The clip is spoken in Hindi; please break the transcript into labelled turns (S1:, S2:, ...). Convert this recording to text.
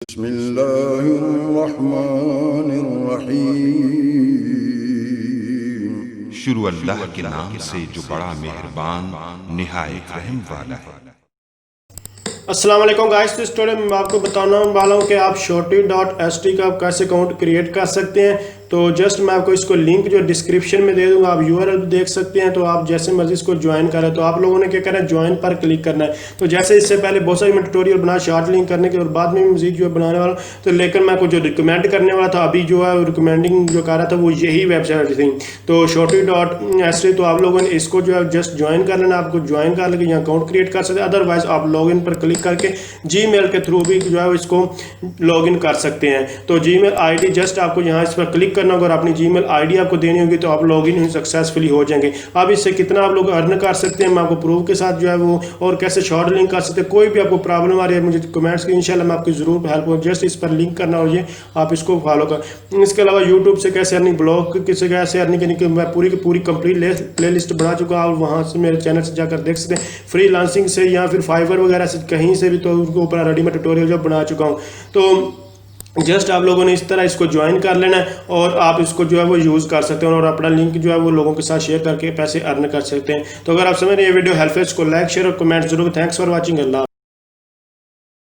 S1: बिस्मिल्लाहिर्रहमानिर्रहीम।
S2: शुरू अल्लाह के नाम से जो बड़ा मेहरबान निहायत रहम वाला है।
S3: अस्सलाम वालेकुम गाइस, तो स्टोरी में आपको बताना वाला हूँ कि आप shorty.st का आप कैसे अकाउंट क्रिएट कर सकते हैं। तो जस्ट मैं आपको इसको लिंक जो डिस्क्रिप्शन में दे दूंगा, आप यूआरएल देख सकते हैं। तो आप जैसे मर्जी इसको ज्वाइन करें, तो आप लोगों ने क्या करना है, ज्वाइन पर क्लिक करना है। तो जैसे इससे पहले बहुत सारी मैं ट्यूटोरियल बना शॉर्ट लिंक करने के और बाद में मजीद जो है बनाने वाला, तो लेकिन मैं आपको जो रिकमेंड करने वाला था अभी जो है रिकमेंडिंग जो कर रहा था वो यही वेबसाइट थी। तो shorty.st, तो आप लोगों ने इसको जो है जस्ट ज्वाइन कर लेना। आपको ज्वाइन कर लेके यहाँ अकाउंट क्रिएट कर सकते हैं। अदरवाइज आप लॉगिन पर क्लिक करके जीमेल के थ्रू भी जो है इसको लॉगिन कर सकते हैं। तो जीमेल आईडी जस्ट आपको यहाँ इस पर क्लिक करना होगा और अपनी जीमेल आईडी आपको देनी होगी, तो आप लॉगिन सक्सेसफुली हो जाएंगे। अब इससे कितना आप लोग अर्न कर सकते हैं मैं आपको प्रूफ के साथ जो है वो, और कैसे शॉर्ट लिंक कर सकते हैं। कोई भी आपको प्रॉब्लम आ रही है मुझे कमेंट्स की, इंशाल्लाह मैं आपकी जरूर हेल्प हो। जस्ट इस पर लिंक करना और ये आप इसको फॉलो कर। इसके अलावा यूट्यूब से कैसे अर्निंग, ब्लॉग किसे कैसे अर्निंग करनी, मैं पूरी की पूरी कंप्लीट प्ले लिस्ट बना चुका हूँ। वहाँ से मेरे चैनल से जाकर देख सकते हैं। फ्री लांसिंग से या फिर फाइवर वगैरह से कहीं से भी, तो उनके ऊपर रेडीमेड ट्यूटोरियल जो बना चुका हूँ। तो जस्ट आप लोगों ने इस तरह इसको ज्वाइन कर लेना है और आप इसको जो है वो यूज़ कर सकते हैं और अपना लिंक जो है वो लोगों के साथ शेयर करके पैसे अर्न कर सकते हैं। तो अगर आप समझ रहे हैं ये वीडियो हेल्प है, इसको लाइक शेयर और कमेंट जरूर। Thanks for watching. अल्लाह।